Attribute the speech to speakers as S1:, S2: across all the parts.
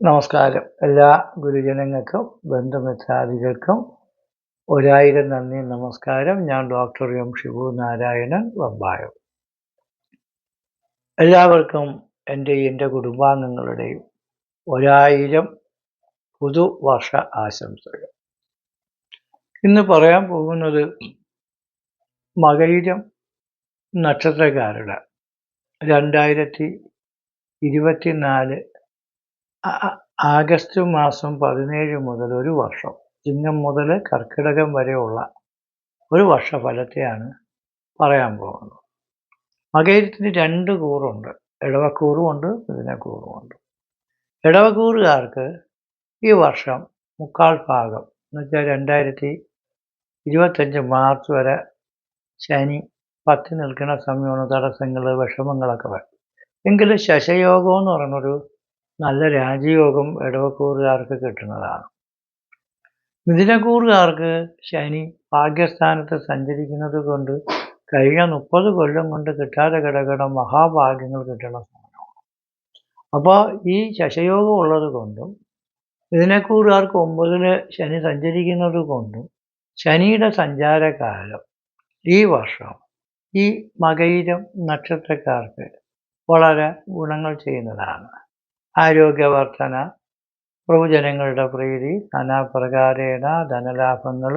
S1: നമസ്കാരം. എല്ലാ ഗുരുജനങ്ങൾക്കും ബന്ധുമിത്രാദികൾക്കും 1000 നന്ദി നമസ്കാരം. ഞാൻ ഡോക്ടർ എം ഷിബു നാരായണൻ, വമ്പായം. എല്ലാവർക്കും എൻ്റെ കുടുംബാംഗങ്ങളുടെയും 1000 പുതുവർഷ ആശംസകൾ. ഇന്ന് പറയാൻ പോകുന്നത് മകയിരം നക്ഷത്രക്കാരുടെ 2024 ആഗസ്റ്റ് മാസം 17 മുതൽ ഒരു വർഷം, ചിങ്ങം മുതൽ കർക്കിടകം വരെയുള്ള ഒരു വർഷഫലത്തെയാണ് പറയാൻ പോകുന്നത്. മകയിരത്തിന് 2 കൂറുണ്ട്, ഇടവക്കൂറുമുണ്ട്, മിഥുനക്കൂറുമുണ്ട്. ഇടവക്കൂറുകാർക്ക് ഈ വർഷം മുക്കാൽ ഭാഗം എന്ന് വെച്ചാൽ 2025 മാർച്ച് വരെ ശനി 10 നിൽക്കുന്ന സമയമാണ്. തടസ്സങ്ങൾ, വിഷമങ്ങളൊക്കെ വരും. എങ്കിലും ശശയോഗം എന്ന് പറയുന്നൊരു നല്ല രാജയോഗം ഇടവക്കൂറുകാർക്ക് കിട്ടുന്നതാണ്. മിഥുനക്കൂറുകാർക്ക് ശനി ഭാഗ്യസ്ഥാനത്ത് സഞ്ചരിക്കുന്നത് കൊണ്ട് കഴിഞ്ഞ 30 കൊല്ലം കൊണ്ട് കിട്ടാതെ കിടക്കുന്ന മഹാഭാഗ്യങ്ങൾ കിട്ടുന്ന സമയമാണ്. അപ്പോൾ ഈ ശശയോഗം ഉള്ളത് കൊണ്ടും മിഥുനക്കൂറുകാർക്ക് 9 ശനി സഞ്ചരിക്കുന്നത് കൊണ്ടും ശനിയുടെ സഞ്ചാരകാലം ഈ വർഷം ഈ മകയിരം നക്ഷത്രക്കാർക്ക് വളരെ ഗുണങ്ങൾ ചെയ്യുന്നതാണ്. ആരോഗ്യവർധന, പ്രഭുജനങ്ങളുടെ പ്രീതി, നാനാപ്രകാരേണ ധനലാഭങ്ങൾ,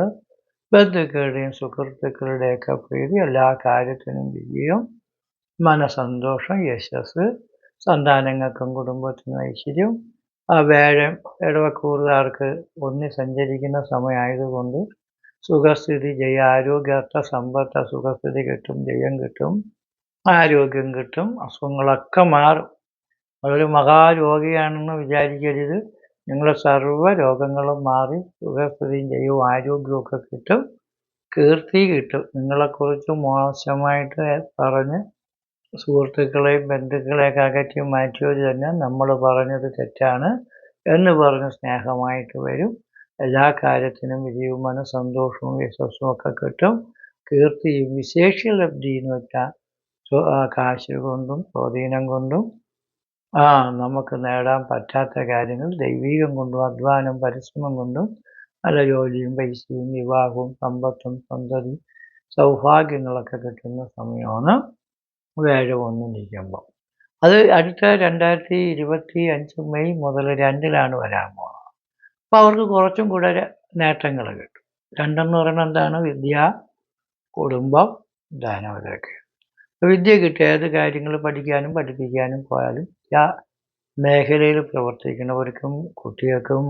S1: ബന്ധുക്കളുടെയും സുഹൃത്തുക്കളുടെയൊക്കെ പ്രീതി, എല്ലാ കാര്യത്തിനും വിജയം, മനസന്തോഷം, യശസ്, സന്താനങ്ങൾക്കും കുടുംബത്തിനും ഐശ്വര്യം. വ്യാഴം ഇടവക്കൂറുകാർക്ക് 1 സഞ്ചരിക്കുന്ന സമയമായതുകൊണ്ട് സുഖസ്ഥിതി, ജയ, ആരോഗ്യാർത്ഥ സമ്പത്ത്, സുഖസ്ഥിതി കിട്ടും, ജയം കിട്ടും, ആരോഗ്യം കിട്ടും, അസുഖങ്ങളൊക്കെ മാറും. അതൊരു മഹാരോഗിയാണെന്ന് വിചാരിക്കരുത്. നിങ്ങളുടെ സർവ്വ രോഗങ്ങളും മാറി സുഖസ്ഥിതിയും ജയവും ആരോഗ്യവും ഒക്കെ കിട്ടും, കീർത്തി കിട്ടും. നിങ്ങളെക്കുറിച്ച് മോശമായിട്ട് പറഞ്ഞ് സുഹൃത്തുക്കളെയും ബന്ധുക്കളെയൊക്കെ അകറ്റി മാറ്റിയവർ തന്നെ നമ്മൾ പറഞ്ഞത് തെറ്റാണ് എന്ന് പറഞ്ഞ് സ്നേഹമായിട്ട് വരും. എല്ലാ കാര്യത്തിനും വിജയവും മനസ്സന്തോഷവും യശസ്സും ഒക്കെ കിട്ടും. കീർത്തിയും വിശേഷലബ്ധി എന്ന് വെച്ചാൽ കാശ് കൊണ്ടും സ്വാധീനം കൊണ്ടും നമുക്ക് നേടാൻ പറ്റാത്ത കാര്യങ്ങൾ ദൈവീകം കൊണ്ടും അധ്വാനം പരിശ്രമം കൊണ്ടും നല്ല ജോലിയും പൈസയും വിവാഹവും സമ്പത്തും സന്തതി സൗഭാഗ്യങ്ങളൊക്കെ കിട്ടുന്ന സമയമാണ് വ്യാഴം 1 നിൽക്കുമ്പോൾ. അത് അടുത്ത 2025 മെയ് മുതൽ 2-ലാണ് വരാൻ പോകുന്നത്. അപ്പോൾ അവർക്ക് കുറച്ചും കൂടെ നേട്ടങ്ങൾ കിട്ടും. 2 എന്ന് പറയുന്നത് എന്താണ്? വിദ്യ, കുടുംബം, ധനം. ഇതൊക്കെ വിദ്യ കിട്ടുക. ഏത് കാര്യങ്ങൾ പഠിക്കാനും പഠിപ്പിക്കാനും പോയാലും ആ മേഖലയിൽ പ്രവർത്തിക്കുന്നവർക്കും കുട്ടികൾക്കും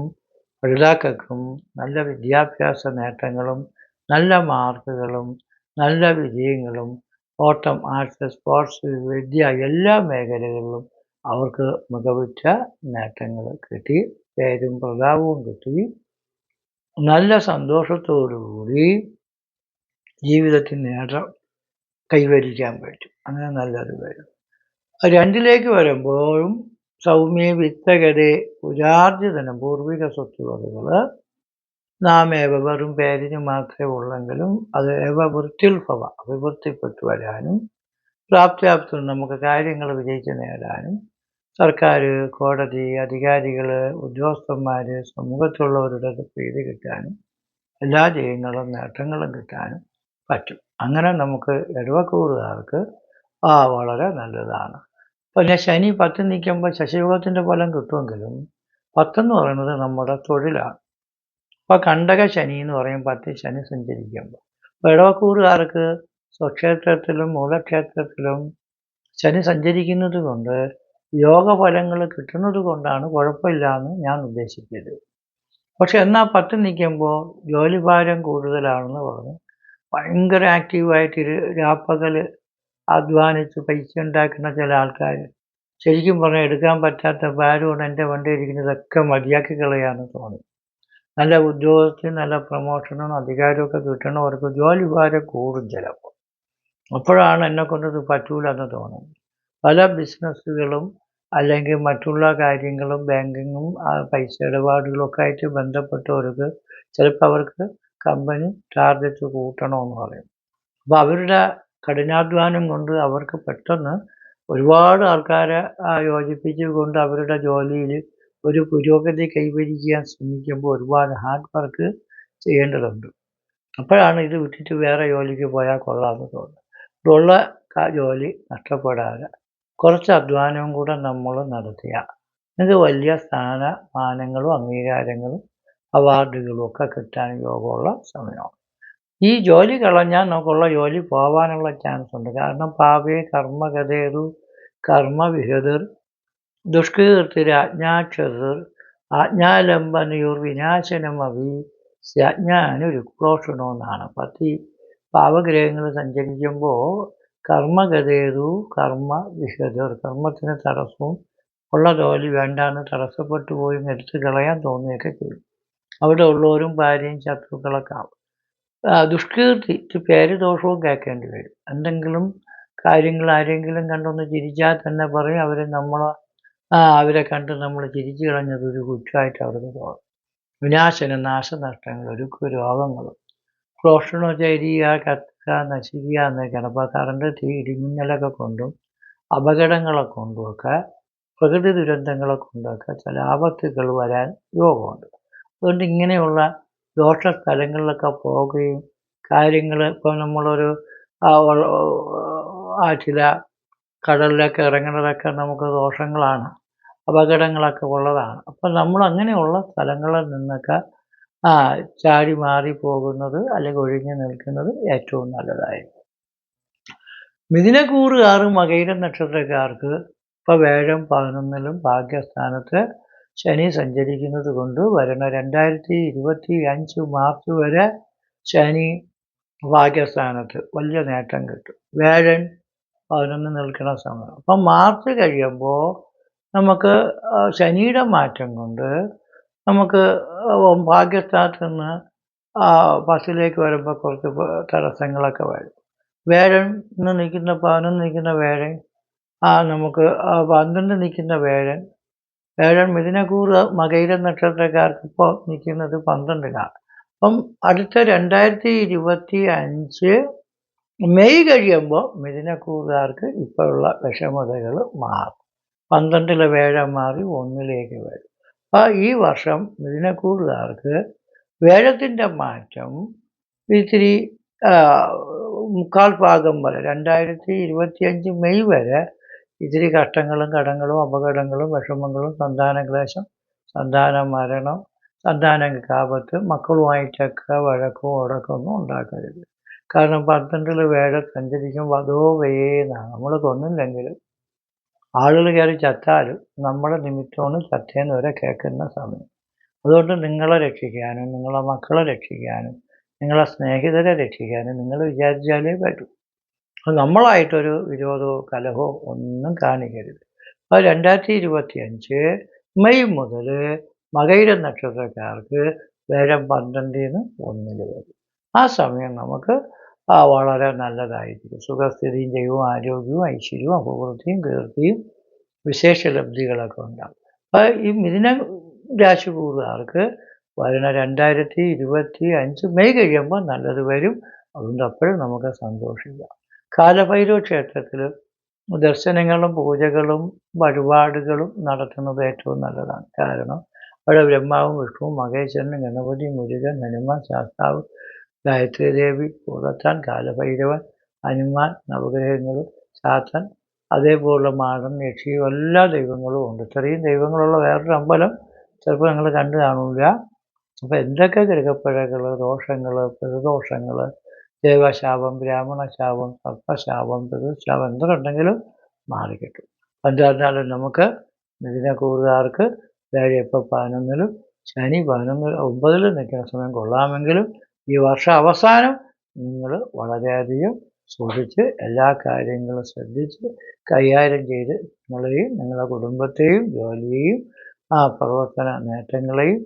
S1: പഠിതാക്കൾക്കും നല്ല വിദ്യാഭ്യാസ നേട്ടങ്ങളും നല്ല മാർക്കുകളും നല്ല വിജയങ്ങളും ഓട്ടം, ആർട്സ്, സ്പോർട്സ്, വിദ്യ എല്ലാ മേഖലകളിലും അവർക്ക് മികവുറ്റ നേട്ടങ്ങൾ കിട്ടി, പേരും പ്രതാപവും കിട്ടി, നല്ല സന്തോഷത്തോടുകൂടി ജീവിതത്തിൽ നേട്ടം കൈവരിക്കാൻ പറ്റും. അങ്ങനെ നല്ലത് വരും. 2-ലേക്ക് വരുമ്പോഴും സൗമ്യ വിത്തകരെ പുരാർജിതനം, പൂർവിക സ്വത്തുവകകൾ നാമേവ വെറും പേരിന് മാത്രമേ ഉള്ളെങ്കിലും അത് വൃത്യുൽഭവ അഭിവൃദ്ധിപ്പെട്ടു വരാനും പ്രാപ്താപ്തം നമുക്ക് കാര്യങ്ങൾ വിജയിച്ച് നേടാനും സർക്കാർ, കോടതി, അധികാരികൾ, ഉദ്യോഗസ്ഥന്മാർ, സമൂഹത്തിലുള്ളവരുടെ പ്രീതി കിട്ടാനും എല്ലാ ജയങ്ങളും നേട്ടങ്ങളും കിട്ടാനും പറ്റും. അങ്ങനെ നമുക്ക് ഇടവക്കൂറുകാർക്ക് വളരെ നല്ലതാണ്. പിന്നെ ശനി 10 നിൽക്കുമ്പോൾ ശശയോഗത്തിൻ്റെ ഫലം കിട്ടുമെങ്കിലും 10 എന്ന് പറയുന്നത് നമ്മുടെ തൊഴിലാണ്. അപ്പോൾ കണ്ടക ശനി എന്ന് പറയും 10 ശനി സഞ്ചരിക്കുമ്പോൾ. അപ്പോൾ ഇടവക്കൂറുകാർക്ക് സ്വക്ഷേത്രത്തിലും മൂലക്ഷേത്രത്തിലും ശനി സഞ്ചരിക്കുന്നത് കൊണ്ട് യോഗഫലങ്ങൾ കിട്ടുന്നത് കൊണ്ടാണ് കുഴപ്പമില്ലാന്ന് ഞാൻ ഉദ്ദേശിച്ചത്. പക്ഷെ എന്നാൽ 10 നിൽക്കുമ്പോൾ ജോലിഭാരം കൂടുതലാണെന്ന് പറഞ്ഞ് ഭയങ്കര ആക്റ്റീവായിട്ട് രാപ്പകൽ അധ്വാനിച്ച് പൈസ ഉണ്ടാക്കുന്ന ചില ആൾക്കാർ ശരിക്കും പറഞ്ഞാൽ എടുക്കാൻ പറ്റാത്ത ഭാരമാണ് എൻ്റെ വണ്ടി ഇരിക്കുന്നതൊക്കെ മതിയാക്കി കളയാന്ന് തോന്നി. നല്ല ഉദ്യോഗത്തിൽ നല്ല പ്രമോഷനും അധികാരമൊക്കെ കിട്ടണവർക്ക് ജോലി ഭാരം കൂടും ചിലപ്പോൾ. അപ്പോഴാണ് എന്നെക്കൊണ്ടത് പറ്റൂലെന്ന് തോന്നുന്നത്. പല ബിസിനസ്സുകളും അല്ലെങ്കിൽ മറ്റുള്ള കാര്യങ്ങളും ബാങ്കിങ്ങും പൈസ ഇടപാടുകളൊക്കെ ആയിട്ട് ബന്ധപ്പെട്ടവർക്ക് ചിലപ്പോൾ അവർക്ക് കമ്പനി ടാർഗറ്റ് കൂട്ടണമെന്ന് പറയും. അപ്പോൾ അവരുടെ കഠിനാധ്വാനം കൊണ്ട് അവർക്ക് പെട്ടെന്ന് ഒരുപാട് ആൾക്കാരെ യോജിപ്പിച്ചുകൊണ്ട് അവരുടെ ജോലിയിൽ ഒരു പുരോഗതി കൈവരിക്കാൻ ശ്രമിക്കുമ്പോൾ ഒരുപാട് ഹാർഡ് വർക്ക് ചെയ്യേണ്ടതുണ്ട്. അപ്പോഴാണ് ഇത് വിട്ടിട്ട് വേറെ ജോലിക്ക് പോയാൽ കൊള്ളാമെന്ന് തോന്നുന്നത്. ഉള്ള ജോലി നഷ്ടപ്പെടാതെ കുറച്ച് അധ്വാനവും കൂടെ നമ്മൾ നടത്തിയാൽ ഇത് വലിയ സ്ഥാനമാനങ്ങളും അംഗീകാരങ്ങളും അവാർഡുകളും ഒക്കെ കിട്ടാൻ യോഗമുള്ള സമയമാണ്. ഈ ജോലി കളഞ്ഞാൽ നമുക്കുള്ള ജോലി പോവാനുള്ള ചാൻസ് ഉണ്ട്. കാരണം പാപേ കർമ്മഗതേതു കർമ്മവിഹതിർ ദുഷ്കീർത്തിരാജ്ഞാക്ഷതിർ ആജ്ഞാലംബനയോർ വിനാശനമവി സ്യാജ്ഞാനുരുക്രോഷണോ എന്നാണ്. പാവഗ്രഹങ്ങൾ സഞ്ചരിക്കുമ്പോൾ കർമ്മഗതേതു കർമ്മവിഹതിർ, കർമ്മത്തിന് തടസ്സവും ഉള്ള ജോലി വേണ്ടാന്ന് തടസ്സപ്പെട്ടു പോയി എടുത്ത് കളയാൻ തോന്നുകയൊക്കെ ചെയ്യും. അവിടെ ഉള്ളവരും ഭാര്യയും ശത്രുക്കളൊക്കെ ആവും. ദുഷ്കീർത്തി, പേര് ദോഷവും കേൾക്കേണ്ടി വരും. എന്തെങ്കിലും കാര്യങ്ങൾ ആരെങ്കിലും കണ്ടൊന്ന് ചിരിച്ചാൽ തന്നെ പറയും അവരെ കണ്ട് നമ്മൾ ചിരിച്ചു കളഞ്ഞത് ഒരു കുറ്റമായിട്ട് അവർക്ക് തോന്നും. വിനാശനം, നാശനഷ്ടങ്ങൾ, രോഗങ്ങളും. ക്രോഷണം ചെയ്യുക, കത്തുക, നശിക്കുക എന്നൊക്കെയാണ്. അപ്പോൾ കറണ്ട്, തീ, ഇടിമിന്നലൊക്കെ കൊണ്ടും അപകടങ്ങളെ കൊണ്ടുമൊക്കെ പ്രകൃതി ദുരന്തങ്ങളെ കൊണ്ടൊക്കെ ചില ആപത്തുകൾ വരാൻ യോഗമുണ്ട്. അതുകൊണ്ട് ഇങ്ങനെയുള്ള ദോഷ സ്ഥലങ്ങളിലൊക്കെ പോവുകയും കാര്യങ്ങൾ, ഇപ്പം നമ്മളൊരു ആറ്റില കടലിലൊക്കെ ഇറങ്ങുന്നതൊക്കെ നമുക്ക് ദോഷങ്ങളാണ്, അപകടങ്ങളൊക്കെ ഉള്ളതാണ്. അപ്പം നമ്മൾ അങ്ങനെയുള്ള സ്ഥലങ്ങളിൽ നിന്നൊക്കെ ചാടി മാറി പോകുന്നത് അല്ലെങ്കിൽ ഒഴിഞ്ഞു നിൽക്കുന്നത് ഏറ്റവും നല്ലതായിരിക്കും. മിഥുനക്കൂറുകാർ മകയിര നക്ഷത്രക്കാർക്ക് ഇപ്പോൾ വേഴം 11-ലും ഭാഗ്യസ്ഥാനത്ത് ശനി സഞ്ചരിക്കുന്നത് കൊണ്ട് വരുന്ന 2025 മാർച്ച് വരെ ശനി ഭാഗ്യസ്ഥാനത്ത് വലിയ നേട്ടം കിട്ടും. വേഴൻ 11 നിൽക്കുന്ന സമയം. അപ്പം മാർച്ച് കഴിയുമ്പോൾ നമുക്ക് ശനിയുടെ മാറ്റം കൊണ്ട് നമുക്ക് ഭാഗ്യസ്ഥാനത്ത് നിന്ന് 10ലേക്ക് വരുമ്പോൾ കുറച്ച് തടസ്സങ്ങളൊക്കെ വരും. വേഴൻ നിൽക്കുന്ന 11 നിൽക്കുന്ന വേഴൻ നമുക്ക് 12 നിൽക്കുന്ന വേഴൻ മിഥുനക്കൂറ് മകയിര നക്ഷത്രക്കാർക്ക് ഇപ്പോൾ നിൽക്കുന്നത് 12ലാണ്. അപ്പം അടുത്ത 2025 മെയ് കഴിയുമ്പോൾ മിഥുനക്കൂറുകാർക്ക് ഇപ്പോഴുള്ള വിഷമതകൾ മാറും. 12ലെ വേഴം മാറി 1ലേക്ക് വരും. അപ്പോൾ ഈ വർഷം മിഥുനക്കൂറുകാർക്ക് വേഴത്തിൻ്റെ മാറ്റം ഇത്തിരി മുക്കാൽ ഭാഗം വരെ 2025 മെയ് വരെ ഇത്തിരി കഷ്ടങ്ങളും കടങ്ങളും അപകടങ്ങളും വിഷമങ്ങളും സന്താനക്ലേശം, സന്താന മരണം, സന്താനങ്ങൾക്ക് ആപത്ത്, മക്കളുമായിട്ടൊക്കെ വഴക്കോ ഉടക്കൊന്നും ഉണ്ടാക്കരുത്. കാരണം 12ൽ വേഴം സഞ്ചരിക്കുമ്പോൾ അതോ വേന്നാണ്. നമ്മൾ കൊന്നില്ലെങ്കിലും ആളുകൾ കയറി ചത്താലും നമ്മുടെ നിമിത്തമാണ് ചത്തേന്ന് വരെ കേൾക്കുന്ന സമയം. അതുകൊണ്ട് നിങ്ങളെ രക്ഷിക്കാനും നിങ്ങളെ മക്കളെ രക്ഷിക്കാനും നിങ്ങളെ സ്നേഹിതരെ രക്ഷിക്കാനും നിങ്ങൾ വിചാരിച്ചാലേ പറ്റൂ. അത് നമ്മളായിട്ടൊരു വിരോധമോ കലഹമോ ഒന്നും കാണിക്കരുത്. അപ്പോൾ 2025 മെയ് മുതൽ മകയിര നക്ഷത്രക്കാർക്ക് വേഴം 12-ന് 1 വരും. ആ സമയം നമുക്ക് വളരെ നല്ലതായിരിക്കും. സുഖസ്ഥിതിയും ദൈവവും ആരോഗ്യവും ഐശ്വര്യവും അഭിവൃദ്ധിയും കീർത്തിയും വിശേഷ ലബ്ധികളൊക്കെ ഉണ്ടാകും. അപ്പോൾ ഈ മിഥുന രാശിക്കൂറുകാർക്ക് വരുന്ന 2025 മെയ് കഴിയുമ്പോൾ നല്ലത് വരും. അതുകൊണ്ട് അപ്പോഴും നമുക്ക് സന്തോഷിക്കാം. കാലഭൈരവ ക്ഷേത്രത്തിൽ ദർശനങ്ങളും പൂജകളും വഴിപാടുകളും നടത്തുന്നത് ഏറ്റവും നല്ലതാണ്. കാരണം അവിടെ ബ്രഹ്മാവും വിഷ്ണുവും മഹേശ്വരനും ഗണപതി, മുരുകൻ, ഹനുമാൻ, ശാസ്താവ്, ഗായത്രി ദേവി, കൂടത്താൻ, കാലഭൈരവൻ, ഹനുമാൻ, നവഗ്രഹങ്ങളും, ചാത്തൻ, അതേപോലുള്ള മാടൻ, യക്ഷി, എല്ലാ ദൈവങ്ങളും ഉണ്ട്. ഇത്രയും ദൈവങ്ങളുള്ള വേറൊരു അമ്പലം ചിലപ്പോൾ നിങ്ങൾ കണ്ടു കാണില്ല. അപ്പോൾ എന്തൊക്കെ ഗ്രഹപ്പിഴകൾ, ദോഷങ്ങൾ, പ്രതിദോഷങ്ങൾ, ദേവശാപം, ബ്രാഹ്മണശാപം, സർപ്പശാപം, പിതൃശാപം എന്തൊക്കെ ഉണ്ടെങ്കിലും മാറിക്കിട്ടും. എന്തായിരുന്നാലും നമുക്ക് മിഥുനക്കൂറുകാർക്ക് വേഴം ഇപ്പോൾ 11-ലും ശനി 9-ലും നിൽക്കുന്ന സമയം കൊള്ളാമെങ്കിലും ഈ വർഷം അവസാനം നിങ്ങൾ വളരെയധികം സൂക്ഷിച്ച് എല്ലാ കാര്യങ്ങളും ശ്രദ്ധിച്ച് കൈകാര്യം ചെയ്ത് നിങ്ങളെയും നിങ്ങളുടെ കുടുംബത്തെയും ജോലിയെയും പ്രവർത്തന നേട്ടങ്ങളെയും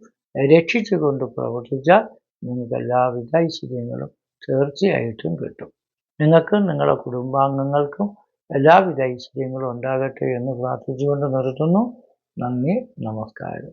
S1: രക്ഷിച്ചുകൊണ്ട് പ്രവർത്തിച്ചാൽ നിങ്ങൾക്ക് എല്ലാവിധ ഐശ്വര്യങ്ങളും തീർച്ചയായിട്ടും കിട്ടും. നിങ്ങൾക്കും നിങ്ങളുടെ കുടുംബാംഗങ്ങൾക്കും എല്ലാവിധ ഐശ്വര്യങ്ങളും ഉണ്ടാകട്ടെ എന്ന് പ്രാർത്ഥിച്ചുകൊണ്ട് നിർത്തുന്നു. നന്ദി, നമസ്കാരം.